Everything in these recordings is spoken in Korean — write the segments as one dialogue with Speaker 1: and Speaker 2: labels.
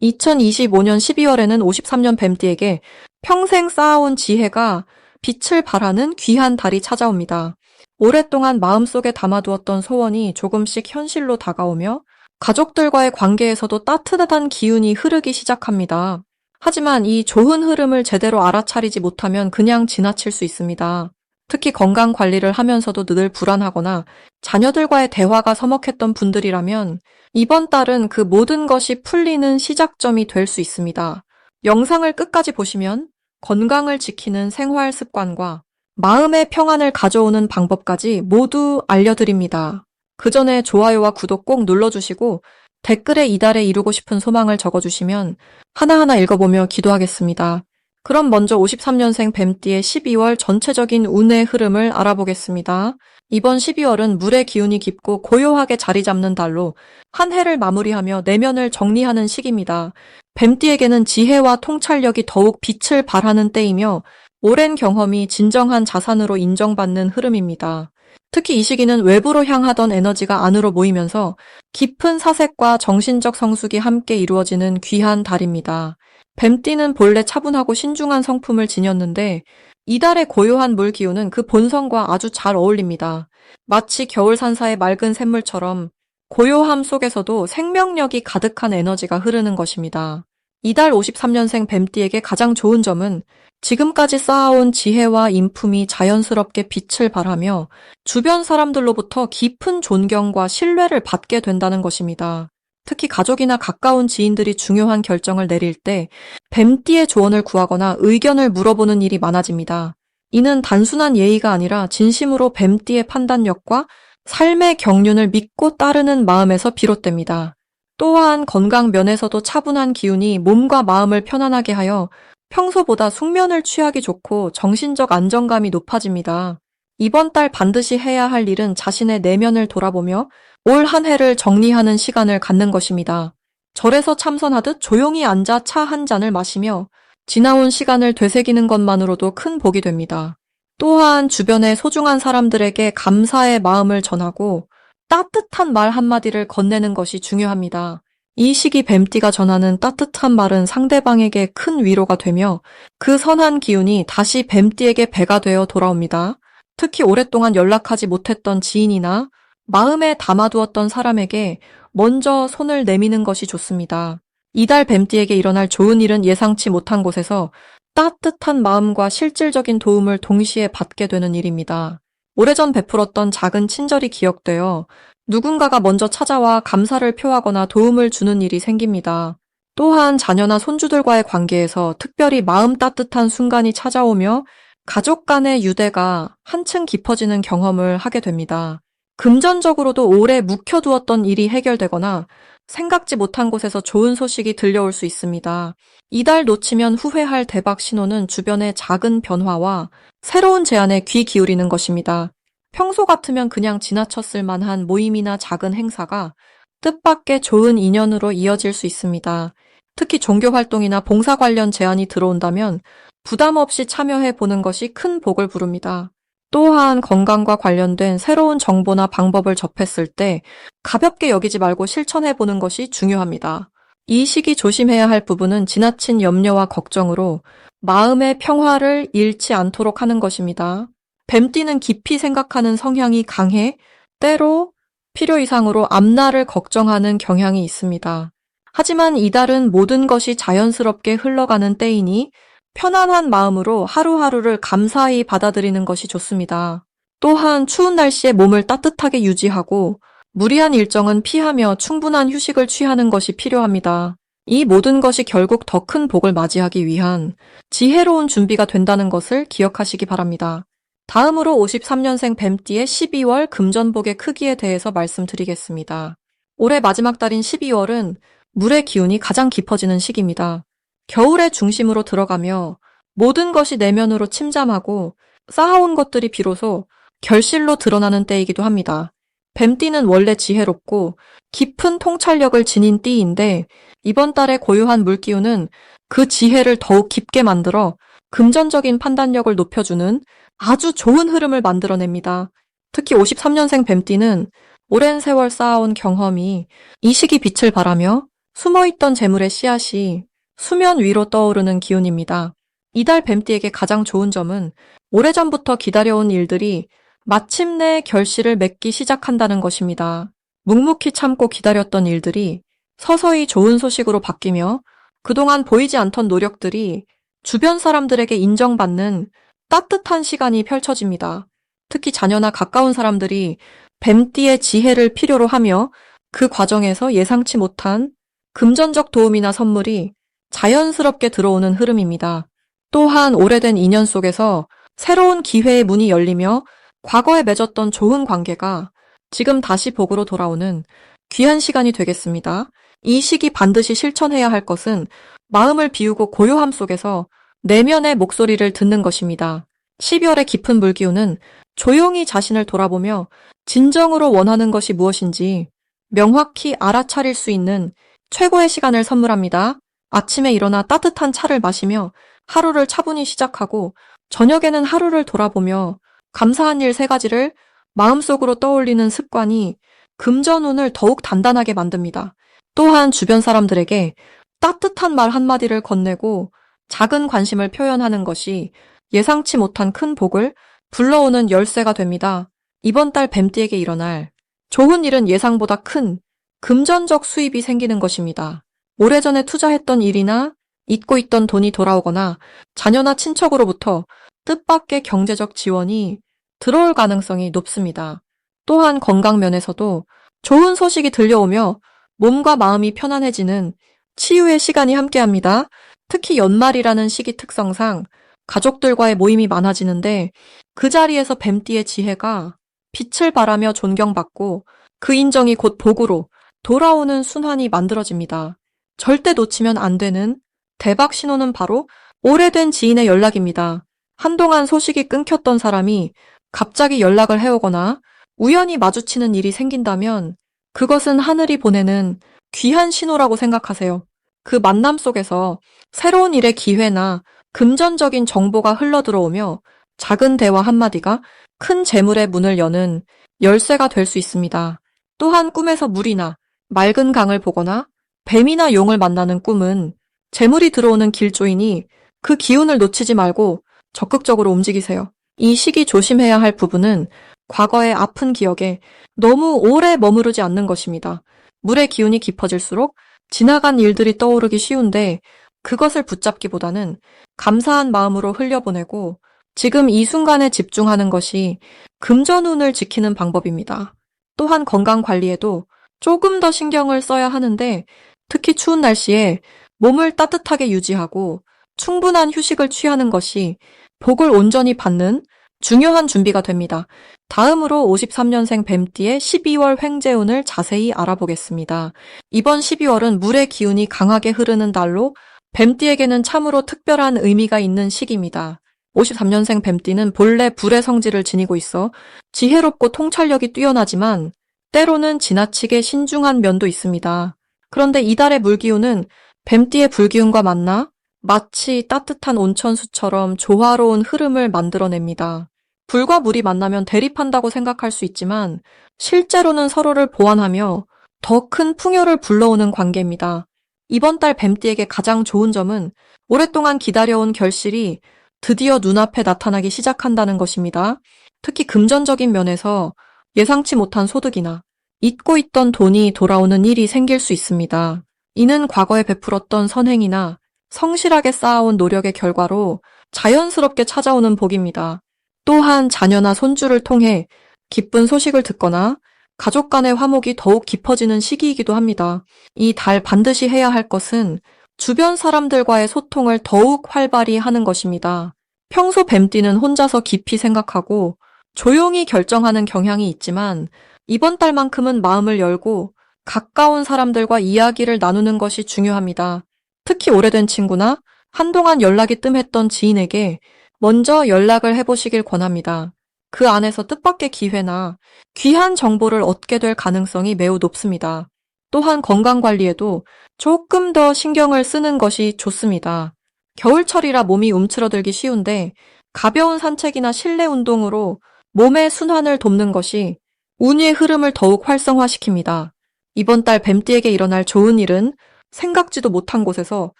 Speaker 1: 2025년 12월에는 53년 뱀띠에게 평생 쌓아온 지혜가 빛을 발하는 귀한 달이 찾아옵니다. 오랫동안 마음속에 담아두었던 소원이 조금씩 현실로 다가오며 가족들과의 관계에서도 따뜻한 기운이 흐르기 시작합니다. 하지만 이 좋은 흐름을 제대로 알아차리지 못하면 그냥 지나칠 수 있습니다. 특히 건강 관리를 하면서도 늘 불안하거나 자녀들과의 대화가 서먹했던 분들이라면 이번 달은 그 모든 것이 풀리는 시작점이 될 수 있습니다. 영상을 끝까지 보시면 건강을 지키는 생활 습관과 마음의 평안을 가져오는 방법까지 모두 알려드립니다. 그 전에 좋아요와 구독 꼭 눌러주시고 댓글에 이달에 이루고 싶은 소망을 적어주시면 하나하나 읽어보며 기도하겠습니다. 그럼 먼저 53년생 뱀띠의 12월 전체적인 운의 흐름을 알아보겠습니다. 이번 12월은 물의 기운이 깊고 고요하게 자리 잡는 달로 한 해를 마무리하며 내면을 정리하는 시기입니다. 뱀띠에게는 지혜와 통찰력이 더욱 빛을 발하는 때이며 오랜 경험이 진정한 자산으로 인정받는 흐름입니다. 특히 이 시기는 외부로 향하던 에너지가 안으로 모이면서 깊은 사색과 정신적 성숙이 함께 이루어지는 귀한 달입니다. 뱀띠는 본래 차분하고 신중한 성품을 지녔는데 이달의 고요한 물 기운은 그 본성과 아주 잘 어울립니다. 마치 겨울 산사의 맑은 샘물처럼 고요함 속에서도 생명력이 가득한 에너지가 흐르는 것입니다. 이달 53년생 뱀띠에게 가장 좋은 점은 지금까지 쌓아온 지혜와 인품이 자연스럽게 빛을 발하며 주변 사람들로부터 깊은 존경과 신뢰를 받게 된다는 것입니다. 특히 가족이나 가까운 지인들이 중요한 결정을 내릴 때 뱀띠의 조언을 구하거나 의견을 물어보는 일이 많아집니다. 이는 단순한 예의가 아니라 진심으로 뱀띠의 판단력과 삶의 경륜을 믿고 따르는 마음에서 비롯됩니다. 또한 건강 면에서도 차분한 기운이 몸과 마음을 편안하게 하여 평소보다 숙면을 취하기 좋고 정신적 안정감이 높아집니다. 이번 달 반드시 해야 할 일은 자신의 내면을 돌아보며 올 한 해를 정리하는 시간을 갖는 것입니다. 절에서 참선하듯 조용히 앉아 차 한 잔을 마시며 지나온 시간을 되새기는 것만으로도 큰 복이 됩니다. 또한 주변의 소중한 사람들에게 감사의 마음을 전하고 따뜻한 말 한마디를 건네는 것이 중요합니다. 이 시기 뱀띠가 전하는 따뜻한 말은 상대방에게 큰 위로가 되며 그 선한 기운이 다시 뱀띠에게 배가 되어 돌아옵니다. 특히 오랫동안 연락하지 못했던 지인이나 마음에 담아두었던 사람에게 먼저 손을 내미는 것이 좋습니다. 이달 뱀띠에게 일어날 좋은 일은 예상치 못한 곳에서 따뜻한 마음과 실질적인 도움을 동시에 받게 되는 일입니다. 오래전 베풀었던 작은 친절이 기억되어 누군가가 먼저 찾아와 감사를 표하거나 도움을 주는 일이 생깁니다. 또한 자녀나 손주들과의 관계에서 특별히 마음 따뜻한 순간이 찾아오며 가족 간의 유대가 한층 깊어지는 경험을 하게 됩니다. 금전적으로도 오래 묵혀두었던 일이 해결되거나 생각지 못한 곳에서 좋은 소식이 들려올 수 있습니다. 이달 놓치면 후회할 대박 신호는 주변의 작은 변화와 새로운 제안에 귀 기울이는 것입니다. 평소 같으면 그냥 지나쳤을 만한 모임이나 작은 행사가 뜻밖의 좋은 인연으로 이어질 수 있습니다. 특히 종교 활동이나 봉사 관련 제안이 들어온다면 부담 없이 참여해 보는 것이 큰 복을 부릅니다. 또한 건강과 관련된 새로운 정보나 방법을 접했을 때 가볍게 여기지 말고 실천해 보는 것이 중요합니다. 이 시기 조심해야 할 부분은 지나친 염려와 걱정으로 마음의 평화를 잃지 않도록 하는 것입니다. 뱀띠는 깊이 생각하는 성향이 강해 때로 필요 이상으로 앞날을 걱정하는 경향이 있습니다. 하지만 이달은 모든 것이 자연스럽게 흘러가는 때이니 편안한 마음으로 하루하루를 감사히 받아들이는 것이 좋습니다. 또한 추운 날씨에 몸을 따뜻하게 유지하고 무리한 일정은 피하며 충분한 휴식을 취하는 것이 필요합니다. 이 모든 것이 결국 더 큰 복을 맞이하기 위한 지혜로운 준비가 된다는 것을 기억하시기 바랍니다. 다음으로 53년생 뱀띠의 12월 금전복의 크기에 대해서 말씀드리겠습니다. 올해 마지막 달인 12월은 물의 기운이 가장 깊어지는 시기입니다. 겨울의 중심으로 들어가며 모든 것이 내면으로 침잠하고 쌓아온 것들이 비로소 결실로 드러나는 때이기도 합니다. 뱀띠는 원래 지혜롭고 깊은 통찰력을 지닌 띠인데 이번 달의 고요한 물기운은 그 지혜를 더욱 깊게 만들어 금전적인 판단력을 높여주는 아주 좋은 흐름을 만들어냅니다. 특히 53년생 뱀띠는 오랜 세월 쌓아온 경험이 이 시기 빛을 발하며 숨어있던 재물의 씨앗이 수면 위로 떠오르는 기운입니다. 이달 뱀띠에게 가장 좋은 점은 오래전부터 기다려온 일들이 마침내 결실을 맺기 시작한다는 것입니다. 묵묵히 참고 기다렸던 일들이 서서히 좋은 소식으로 바뀌며 그동안 보이지 않던 노력들이 주변 사람들에게 인정받는 따뜻한 시간이 펼쳐집니다. 특히 자녀나 가까운 사람들이 뱀띠의 지혜를 필요로 하며 그 과정에서 예상치 못한 금전적 도움이나 선물이 자연스럽게 들어오는 흐름입니다. 또한 오래된 인연 속에서 새로운 기회의 문이 열리며 과거에 맺었던 좋은 관계가 지금 다시 복으로 돌아오는 귀한 시간이 되겠습니다. 이 시기 반드시 실천해야 할 것은 마음을 비우고 고요함 속에서 내면의 목소리를 듣는 것입니다. 12월의 깊은 물기운은 조용히 자신을 돌아보며 진정으로 원하는 것이 무엇인지 명확히 알아차릴 수 있는 최고의 시간을 선물합니다. 아침에 일어나 따뜻한 차를 마시며 하루를 차분히 시작하고 저녁에는 하루를 돌아보며 감사한 일 3가지를 마음속으로 떠올리는 습관이 금전운을 더욱 단단하게 만듭니다. 또한 주변 사람들에게 따뜻한 말 한마디를 건네고 작은 관심을 표현하는 것이 예상치 못한 큰 복을 불러오는 열쇠가 됩니다. 이번 달 뱀띠에게 일어날 좋은 일은 예상보다 큰 금전적 수입이 생기는 것입니다. 오래전에 투자했던 일이나 잊고 있던 돈이 돌아오거나 자녀나 친척으로부터 뜻밖의 경제적 지원이 들어올 가능성이 높습니다. 또한 건강 면에서도 좋은 소식이 들려오며 몸과 마음이 편안해지는 치유의 시간이 함께합니다. 특히 연말이라는 시기 특성상 가족들과의 모임이 많아지는데 그 자리에서 뱀띠의 지혜가 빛을 발하며 존경받고 그 인정이 곧 복으로 돌아오는 순환이 만들어집니다. 절대 놓치면 안 되는 대박 신호는 바로 오래된 지인의 연락입니다. 한동안 소식이 끊겼던 사람이 갑자기 연락을 해오거나 우연히 마주치는 일이 생긴다면 그것은 하늘이 보내는 귀한 신호라고 생각하세요. 그 만남 속에서 새로운 일의 기회나 금전적인 정보가 흘러들어오며 작은 대화 한마디가 큰 재물의 문을 여는 열쇠가 될 수 있습니다. 또한 꿈에서 물이나 맑은 강을 보거나 뱀이나 용을 만나는 꿈은 재물이 들어오는 길조이니 그 기운을 놓치지 말고 적극적으로 움직이세요. 이 시기 조심해야 할 부분은 과거의 아픈 기억에 너무 오래 머무르지 않는 것입니다. 물의 기운이 깊어질수록 지나간 일들이 떠오르기 쉬운데 그것을 붙잡기보다는 감사한 마음으로 흘려보내고 지금 이 순간에 집중하는 것이 금전운을 지키는 방법입니다. 또한 건강 관리에도 조금 더 신경을 써야 하는데 특히 추운 날씨에 몸을 따뜻하게 유지하고 충분한 휴식을 취하는 것이 복을 온전히 받는 중요한 준비가 됩니다. 다음으로 53년생 뱀띠의 12월 횡재운을 자세히 알아보겠습니다. 이번 12월은 물의 기운이 강하게 흐르는 달로 뱀띠에게는 참으로 특별한 의미가 있는 시기입니다. 53년생 뱀띠는 본래 불의 성질을 지니고 있어 지혜롭고 통찰력이 뛰어나지만 때로는 지나치게 신중한 면도 있습니다. 그런데 이달의 물기운은 뱀띠의 불기운과 만나 마치 따뜻한 온천수처럼 조화로운 흐름을 만들어냅니다. 불과 물이 만나면 대립한다고 생각할 수 있지만 실제로는 서로를 보완하며 더 큰 풍요를 불러오는 관계입니다. 이번 달 뱀띠에게 가장 좋은 점은 오랫동안 기다려온 결실이 드디어 눈앞에 나타나기 시작한다는 것입니다. 특히 금전적인 면에서 예상치 못한 소득이나 잊고 있던 돈이 돌아오는 일이 생길 수 있습니다. 이는 과거에 베풀었던 선행이나 성실하게 쌓아온 노력의 결과로 자연스럽게 찾아오는 복입니다. 또한 자녀나 손주를 통해 기쁜 소식을 듣거나 가족 간의 화목이 더욱 깊어지는 시기이기도 합니다. 이 달 반드시 해야 할 것은 주변 사람들과의 소통을 더욱 활발히 하는 것입니다. 평소 뱀띠는 혼자서 깊이 생각하고 조용히 결정하는 경향이 있지만 이번 달만큼은 마음을 열고 가까운 사람들과 이야기를 나누는 것이 중요합니다. 특히 오래된 친구나 한동안 연락이 뜸했던 지인에게 먼저 연락을 해보시길 권합니다. 그 안에서 뜻밖의 기회나 귀한 정보를 얻게 될 가능성이 매우 높습니다. 또한 건강관리에도 조금 더 신경을 쓰는 것이 좋습니다. 겨울철이라 몸이 움츠러들기 쉬운데 가벼운 산책이나 실내 운동으로 몸의 순환을 돕는 것이 운의 흐름을 더욱 활성화시킵니다. 이번 달 뱀띠에게 일어날 좋은 일은 생각지도 못한 곳에서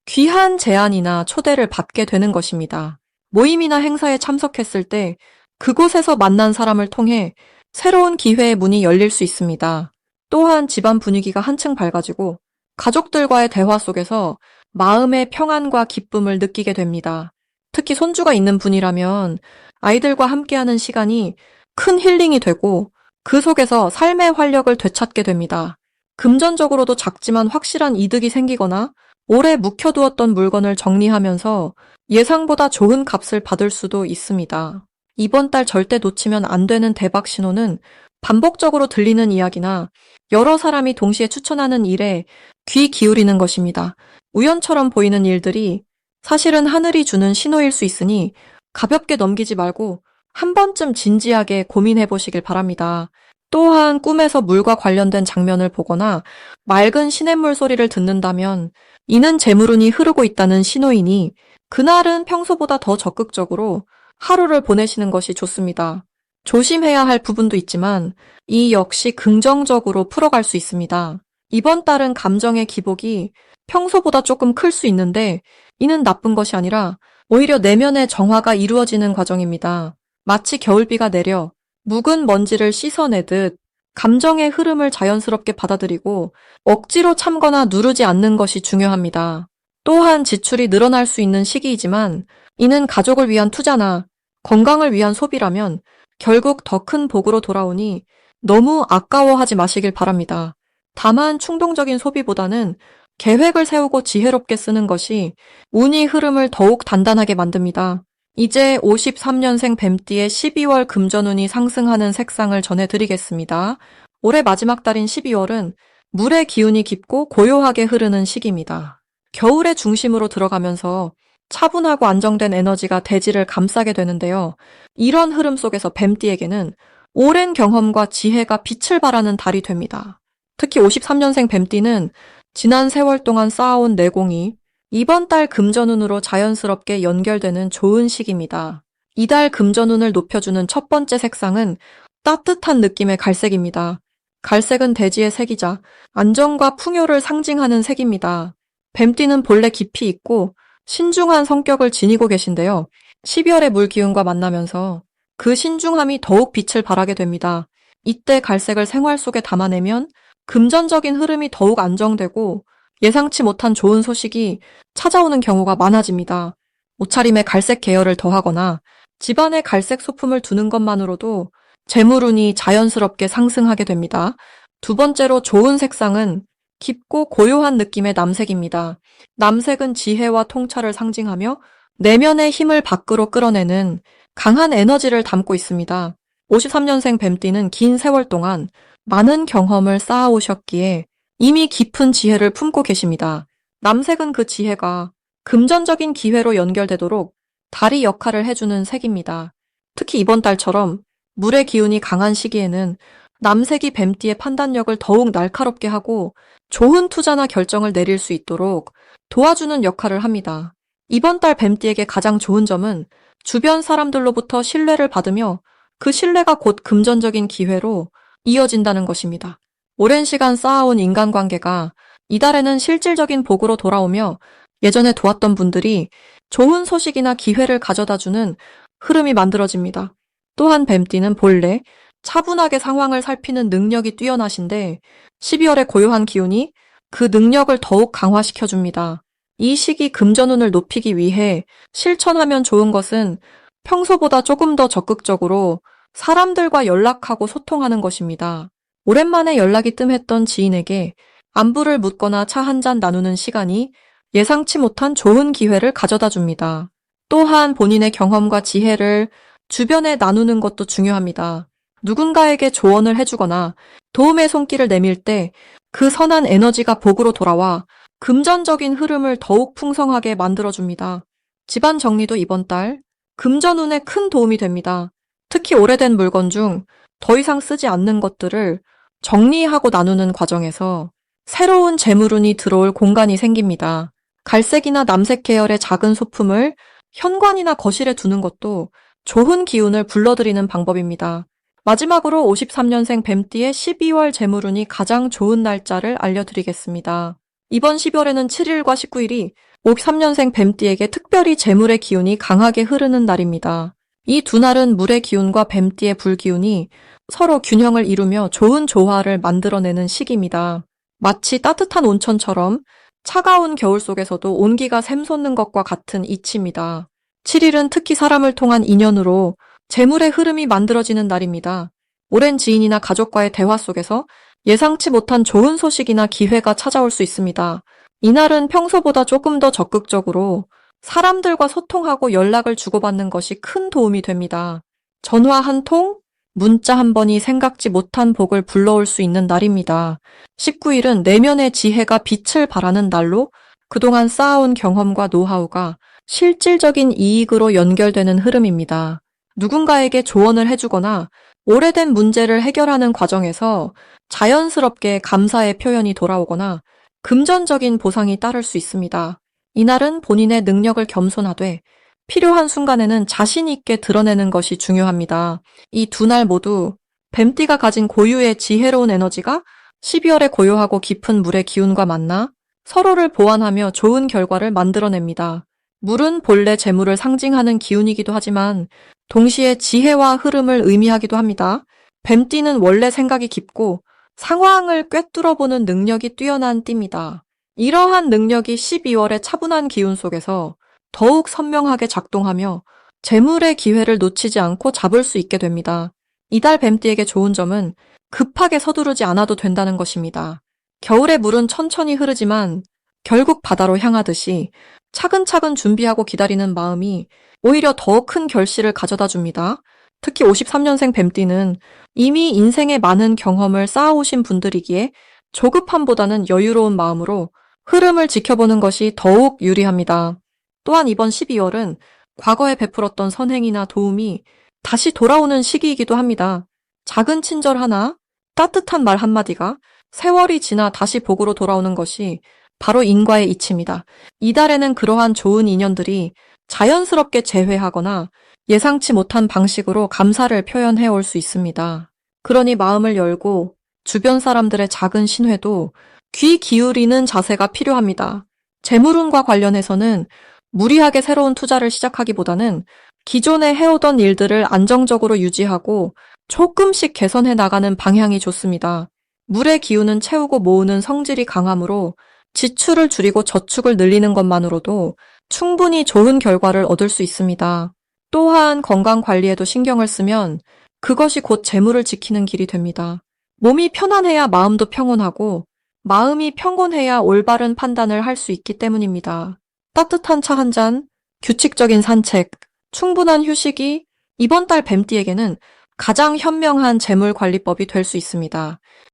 Speaker 1: 귀한 제안이나 초대를 받게 되는 것입니다. 모임이나 행사에 참석했을 때 그곳에서 만난 사람을 통해 새로운 기회의 문이 열릴 수 있습니다. 또한 집안 분위기가 한층 밝아지고 가족들과의 대화 속에서 마음의 평안과 기쁨을 느끼게 됩니다. 특히 손주가 있는 분이라면 아이들과 함께하는 시간이 큰 힐링이 되고 그 속에서 삶의 활력을 되찾게 됩니다. 금전적으로도 작지만 확실한 이득이 생기거나 오래 묵혀두었던 물건을 정리하면서 예상보다 좋은 값을 받을 수도 있습니다. 이번 달 절대 놓치면 안 되는 대박 신호는 반복적으로 들리는 이야기나 여러 사람이 동시에 추천하는 일에 귀 기울이는 것입니다. 우연처럼 보이는 일들이 사실은 하늘이 주는 신호일 수 있으니 가볍게 넘기지 말고 한 번쯤 진지하게 고민해 보시길 바랍니다. 또한 꿈에서 물과 관련된 장면을 보거나 맑은 시냇물 소리를 듣는다면 이는 재물운이 흐르고 있다는 신호이니 그날은 평소보다 더 적극적으로 하루를 보내시는 것이 좋습니다. 조심해야 할 부분도 있지만 이 역시 긍정적으로 풀어갈 수 있습니다. 이번 달은 감정의 기복이 평소보다 조금 클 수 있는데 이는 나쁜 것이 아니라 오히려 내면의 정화가 이루어지는 과정입니다. 마치 겨울비가 내려 묵은 먼지를 씻어내듯 감정의 흐름을 자연스럽게 받아들이고 억지로 참거나 누르지 않는 것이 중요합니다. 또한 지출이 늘어날 수 있는 시기이지만 이는 가족을 위한 투자나 건강을 위한 소비라면 결국 더 큰 복으로 돌아오니 너무 아까워하지 마시길 바랍니다. 다만 충동적인 소비보다는 계획을 세우고 지혜롭게 쓰는 것이 운이 흐름을 더욱 단단하게 만듭니다. 이제 53년생 뱀띠의 12월 금전운이 상승하는 색상을 전해드리겠습니다. 올해 마지막 달인 12월은 물의 기운이 깊고 고요하게 흐르는 시기입니다. 겨울의 중심으로 들어가면서 차분하고 안정된 에너지가 대지를 감싸게 되는데요. 이런 흐름 속에서 뱀띠에게는 오랜 경험과 지혜가 빛을 발하는 달이 됩니다. 특히 53년생 뱀띠는 지난 세월 동안 쌓아온 내공이 이번 달 금전운으로 자연스럽게 연결되는 좋은 시기입니다. 이달 금전운을 높여주는 첫 번째 색상은 따뜻한 느낌의 갈색입니다. 갈색은 대지의 색이자 안정과 풍요를 상징하는 색입니다. 뱀띠는 본래 깊이 있고 신중한 성격을 지니고 계신데요. 12월의 물 기운과 만나면서 그 신중함이 더욱 빛을 발하게 됩니다. 이때 갈색을 생활 속에 담아내면 금전적인 흐름이 더욱 안정되고 예상치 못한 좋은 소식이 찾아오는 경우가 많아집니다. 옷차림에 갈색 계열을 더하거나 집안에 갈색 소품을 두는 것만으로도 재물운이 자연스럽게 상승하게 됩니다. 두 번째로 좋은 색상은 깊고 고요한 느낌의 남색입니다. 남색은 지혜와 통찰을 상징하며 내면의 힘을 밖으로 끌어내는 강한 에너지를 담고 있습니다. 53년생 뱀띠는 긴 세월 동안 많은 경험을 쌓아오셨기에 이미 깊은 지혜를 품고 계십니다. 남색은 그 지혜가 금전적인 기회로 연결되도록 다리 역할을 해주는 색입니다. 특히 이번 달처럼 물의 기운이 강한 시기에는 남색이 뱀띠의 판단력을 더욱 날카롭게 하고 좋은 투자나 결정을 내릴 수 있도록 도와주는 역할을 합니다. 이번 달 뱀띠에게 가장 좋은 점은 주변 사람들로부터 신뢰를 받으며 그 신뢰가 곧 금전적인 기회로 이어진다는 것입니다. 오랜 시간 쌓아온 인간관계가 이달에는 실질적인 복으로 돌아오며 예전에 도왔던 분들이 좋은 소식이나 기회를 가져다주는 흐름이 만들어집니다. 또한 뱀띠는 본래 차분하게 상황을 살피는 능력이 뛰어나신데 12월의 고요한 기운이 그 능력을 더욱 강화시켜줍니다. 이 시기 금전운을 높이기 위해 실천하면 좋은 것은 평소보다 조금 더 적극적으로 사람들과 연락하고 소통하는 것입니다. 오랜만에 연락이 뜸했던 지인에게 안부를 묻거나 차 한 잔 나누는 시간이 예상치 못한 좋은 기회를 가져다 줍니다. 또한 본인의 경험과 지혜를 주변에 나누는 것도 중요합니다. 누군가에게 조언을 해주거나 도움의 손길을 내밀 때 그 선한 에너지가 복으로 돌아와 금전적인 흐름을 더욱 풍성하게 만들어줍니다. 집안 정리도 이번 달 금전운에 큰 도움이 됩니다. 특히 오래된 물건 중 더 이상 쓰지 않는 것들을 정리하고 나누는 과정에서 새로운 재물운이 들어올 공간이 생깁니다. 갈색이나 남색 계열의 작은 소품을 현관이나 거실에 두는 것도 좋은 기운을 불러들이는 방법입니다. 마지막으로 53년생 뱀띠의 12월 재물운이 가장 좋은 날짜를 알려드리겠습니다. 이번 12월에는 7일과 19일이 53년생 뱀띠에게 특별히 재물의 기운이 강하게 흐르는 날입니다. 이 두 날은 물의 기운과 뱀띠의 불기운이 서로 균형을 이루며 좋은 조화를 만들어내는 시기입니다. 마치 따뜻한 온천처럼 차가운 겨울 속에서도 온기가 샘솟는 것과 같은 이치입니다. 7일은 특히 사람을 통한 인연으로 재물의 흐름이 만들어지는 날입니다. 오랜 지인이나 가족과의 대화 속에서 예상치 못한 좋은 소식이나 기회가 찾아올 수 있습니다. 이날은 평소보다 조금 더 적극적으로 사람들과 소통하고 연락을 주고받는 것이 큰 도움이 됩니다. 전화 한 통, 문자 한 번이 생각지 못한 복을 불러올 수 있는 날입니다. 19일은 내면의 지혜가 빛을 발하는 날로 그동안 쌓아온 경험과 노하우가 실질적인 이익으로 연결되는 흐름입니다. 누군가에게 조언을 해주거나 오래된 문제를 해결하는 과정에서 자연스럽게 감사의 표현이 돌아오거나 금전적인 보상이 따를 수 있습니다. 이날은 본인의 능력을 겸손하되 필요한 순간에는 자신 있게 드러내는 것이 중요합니다. 이 두 날 모두 뱀띠가 가진 고유의 지혜로운 에너지가 12월의 고요하고 깊은 물의 기운과 만나 서로를 보완하며 좋은 결과를 만들어냅니다. 물은 본래 재물을 상징하는 기운이기도 하지만 동시에 지혜와 흐름을 의미하기도 합니다. 뱀띠는 원래 생각이 깊고 상황을 꿰뚫어보는 능력이 뛰어난 띠입니다. 이러한 능력이 12월의 차분한 기운 속에서 더욱 선명하게 작동하며 재물의 기회를 놓치지 않고 잡을 수 있게 됩니다. 이달 뱀띠에게 좋은 점은 급하게 서두르지 않아도 된다는 것입니다. 겨울의 물은 천천히 흐르지만 결국 바다로 향하듯이 차근차근 준비하고 기다리는 마음이 오히려 더 큰 결실을 가져다 줍니다. 특히 53년생 뱀띠는 이미 인생에 많은 경험을 쌓아오신 분들이기에 조급함보다는 여유로운 마음으로 흐름을 지켜보는 것이 더욱 유리합니다. 또한 이번 12월은 과거에 베풀었던 선행이나 도움이 다시 돌아오는 시기이기도 합니다. 작은 친절 하나, 따뜻한 말 한마디가 세월이 지나 다시 복으로 돌아오는 것이 바로 인과의 이치입니다. 이달에는 그러한 좋은 인연들이 자연스럽게 재회하거나 예상치 못한 방식으로 감사를 표현해 올 수 있습니다. 그러니 마음을 열고 주변 사람들의 작은 신회도 귀 기울이는 자세가 필요합니다. 재물운과 관련해서는 무리하게 새로운 투자를 시작하기보다는 기존에 해오던 일들을 안정적으로 유지하고 조금씩 개선해 나가는 방향이 좋습니다. 물의 기운은 채우고 모으는 성질이 강하므로 지출을 줄이고 저축을 늘리는 것만으로도 충분히 좋은 결과를 얻을 수 있습니다. 또한 건강 관리에도 신경을 쓰면 그것이 곧 재물을 지키는 길이 됩니다. 몸이 편안해야 마음도 평온하고 마음이 평온해야 올바른 판단을 할 수 있기 때문입니다. 따뜻한 차 한 잔, 규칙적인 산책, 충분한 휴식이 이번 달 뱀띠에게는 가장 현명한 재물 관리법이 될 수 있습니다.